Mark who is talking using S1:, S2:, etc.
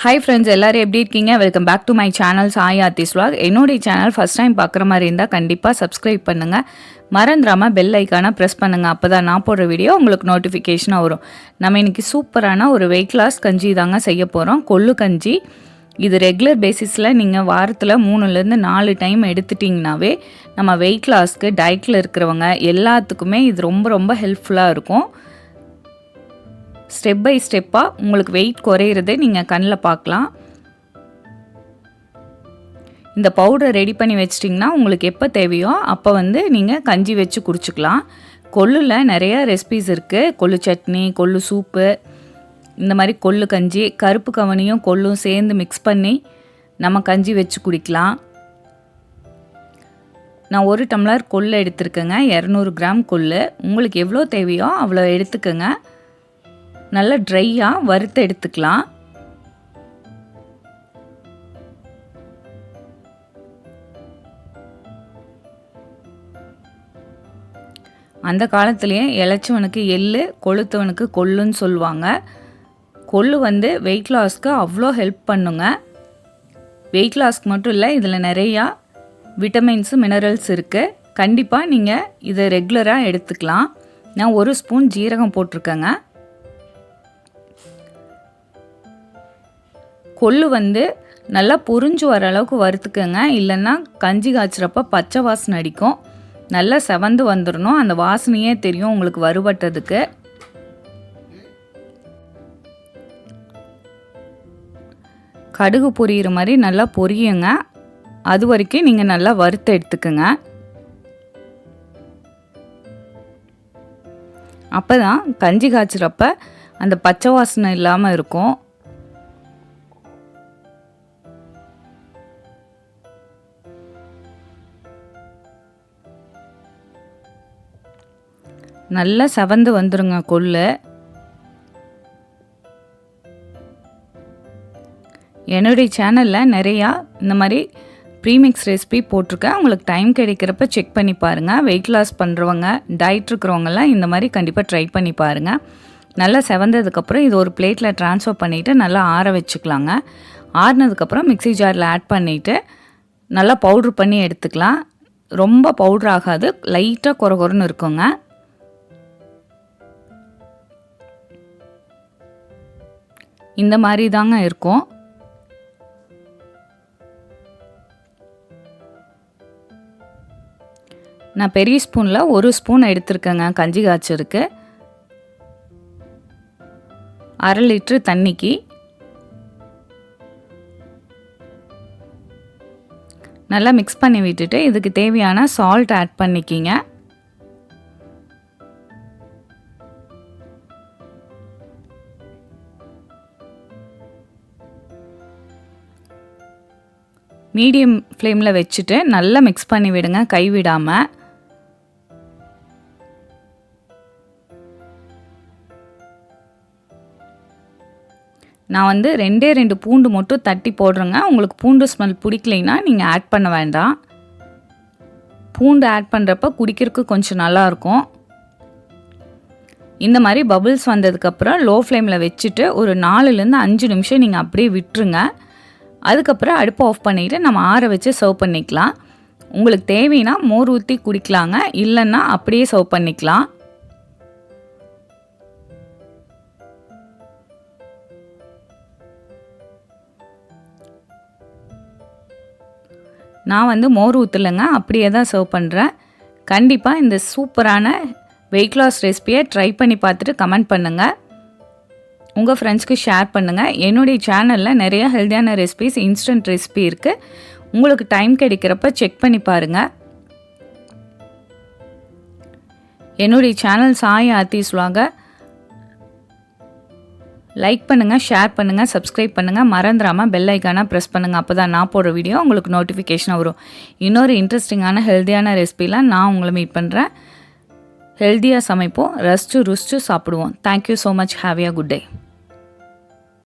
S1: Hi friends, எல்லாரும் எப்படி இருக்கீங்க? Welcome back to my channel Sai Aarthi's vlog. என்னுடைய சேனல் ஃபஸ்ட் டைம் பார்க்குற மாதிரி இருந்தால் கண்டிப்பாக சப்ஸ்கிரைப் பண்ணுங்கள். மறந்துடாமல் பெல் ஐக்கானை ப்ரெஸ் பண்ணுங்கள். அப்போ தான் நான் போடுற வீடியோ உங்களுக்கு நோட்டிஃபிகேஷனாக வரும். நம்ம இன்றைக்கி சூப்பரான ஒரு வெயிட் லாஸ் கஞ்சி தாங்க செய்ய போகிறோம். கொள்ளு கஞ்சி. இது ரெகுலர் பேசிஸில் நீங்கள் வாரத்தில் 3லேருந்து 4 டைம் எடுத்துட்டிங்கனாவே நம்ம வெயிட் லாஸ்க்கு டயட்டில் இருக்கிறவங்க எல்லாத்துக்குமே இது ரொம்ப ரொம்ப ஹெல்ப்ஃபுல்லாக இருக்கும். ஸ்டெப் பை ஸ்டெப்பாக உங்களுக்கு வெயிட் குறையிறதை நீங்கள் கண்ணில் பார்க்கலாம். இந்த பவுடரை ரெடி பண்ணி வச்சிட்டிங்கன்னா உங்களுக்கு எப்போ தேவையோ அப்போ நீங்கள் கஞ்சி வச்சு குடிச்சிக்கலாம். கொள்ளில் நிறைய ரெசிபீஸ் இருக்குது. கொள்ளு சட்னி, கொள்ளு சூப்பு, இந்த மாதிரி கொள்ளு கஞ்சி, கருப்பு கவனியும் கொள்ளும் சேர்ந்து மிக்ஸ் பண்ணி நம்ம கஞ்சி வச்சு குடிக்கலாம். நான் 1 டம்ளர் கொள்ளு எடுத்துருக்கேங்க. 200 கிராம் கொள்ளு. உங்களுக்கு எவ்வளோ தேவையோ அவ்வளோ எடுத்துக்கோங்க. நல்லா ட்ரையாக வறுத்து எடுத்துக்கலாம். அந்த காலத்துலேயே இளைச்சவனுக்கு எள்ளு, கொளுத்தவனுக்கு கொள்ளுன்னு சொல்லுவாங்க. கொள்ளு வெயிட் லாஸ்க்கு அவ்வளோ ஹெல்ப் பண்ணுங்க. வெயிட் லாஸ்க்கு மட்டும் இல்லை, இதில் நிறையா விட்டமின்ஸு மினரல்ஸ் இருக்குது. கண்டிப்பாக நீங்கள் இதை ரெகுலராக எடுத்துக்கலாம். நான் 1 ஸ்பூன் ஜீரகம் போட்டிருக்கேங்க. கொள்ளு நல்லா பொரிஞ்சு வர அளவுக்கு வறுத்துக்கங்க. இல்லைன்னா கஞ்சி காய்ச்சிறப்ப பச்சை வாசனை அடிக்கும். நல்லா செவந்து வந்துடணும். அந்த வாசனையே தெரியும் உங்களுக்கு வறுபட்டதுக்கு. கடுகு பொரியிற மாதிரி நல்லா பொரியுங்க. அது வரைக்கும் நீங்கள் நல்லா வறுத்து எடுத்துக்கோங்க. அப்போ தான் கஞ்சி காய்ச்சிறப்ப அந்த பச்சை வாசனை இல்லாமல் இருக்கும். நல்லா செவந்து வந்துருங்க கொள்ளு. என்னுடைய சேனலில் நிறையா இந்த மாதிரி ப்ரீமிக்ஸ் ரெசிபி போட்டிருக்கேன். உங்களுக்கு டைம் கிடைக்கிறப்ப செக் பண்ணி பாருங்கள். வெயிட் லாஸ் பண்ணுறவங்க, டயட் இருக்கிறவங்கலாம் இந்த மாதிரி கண்டிப்பாக ட்ரை பண்ணி பாருங்கள். நல்லா செவந்ததுக்கப்புறம் இது ஒரு பிளேட்டில் ட்ரான்ஸ்ஃபர் பண்ணிவிட்டு நல்லா ஆற வச்சுக்கலாங்க. ஆறினதுக்கப்புறம் மிக்ஸி ஜாரில் ஆட் பண்ணிவிட்டு நல்லா பவுட்ரு பண்ணி எடுத்துக்கலாம். ரொம்ப பவுட்ரு ஆகாது, லைட்டாக கொரகொரன்னு இருக்குங்க. இந்த மாதிரி தாங்க இருக்கும். நான் பெரிய ஸ்பூனில் 1 ஸ்பூன் எடுத்துருக்கேங்க கஞ்சி காய்ச்சருக்கு. 1/2 லிட்டரு தண்ணிக்கு நல்லா மிக்ஸ் பண்ணி விட்டுட்டு இதுக்கு தேவையான சால்ட் ஆட் பண்ணிக்கிங்க. மீடியம் ஃப்ளேமில் வச்சுட்டு நல்லா மிக்ஸ் பண்ணி விடுங்க, கைவிடாமல். நான் 2 பூண்டு மட்டும் தட்டி போடுறேங்க. உங்களுக்கு பூண்டு ஸ்மெல் பிடிக்கலைன்னா நீங்கள் ஆட் பண்ண வேண்டாம். பூண்டு ஆட் பண்ணுறப்ப குடிக்கிறதுக்கு கொஞ்சம் நல்லாயிருக்கும். இந்த மாதிரி பபிள்ஸ் வந்ததுக்கப்புறம் லோ ஃப்ளேமில் வச்சுட்டு ஒரு 4லேருந்து 5 நிமிஷம் நீங்கள் அப்படியே விட்டுருங்க. அதுக்கப்புறம் அடுப்பை ஆஃப் பண்ணிவிட்டு நம்ம ஆற வச்சு சர்வ் பண்ணிக்கலாம். உங்களுக்கு தேவைன்னா மோர் ஊற்றி குடிக்கலாங்க, இல்லைன்னா அப்படியே சர்வ் பண்ணிக்கலாம். நான் மோர் ஊற்றலைங்க, அப்படியே தான் சர்வ் பண்ணுறேன். கண்டிப்பாக இந்த சூப்பரான வெயிட் லாஸ் ரெசிபியை ட்ரை பண்ணி பார்த்துட்டு கமெண்ட் பண்ணுங்கள். உங்கள் ஃப்ரெண்ட்ஸ்க்கு ஷேர் பண்ணுங்கள். என்னுடைய சேனலில் நிறைய ஹெல்த்தியான ரெசிபிஸ், இன்ஸ்டன்ட் ரெசிபி இருக்குது. உங்களுக்கு டைம் கிடைக்கிறப்ப செக் பண்ணி பாருங்கள். என்னுடைய channel Sai Aarthi's vlog like பண்ணுங்கள், ஷேர் பண்ணுங்கள், சப்ஸ்கிரைப் பண்ணுங்கள். மறந்துடாமல் பெல் ஐக்கானை ப்ரெஸ் பண்ணுங்கள். அப்போ தான் நான் போடுற வீடியோ உங்களுக்கு நோட்டிஃபிகேஷனாக வரும். இன்னொரு இன்ட்ரெஸ்டிங்கான ஹெல்த்தியான ரெசிபிலாம் நான் உங்களை மீட் பண்ணுறேன். ஹெல்த்தியாக சமைப்போம், ரசித்து ருசித்து சாப்பிடுவோம். Thank you so much. Have a good day.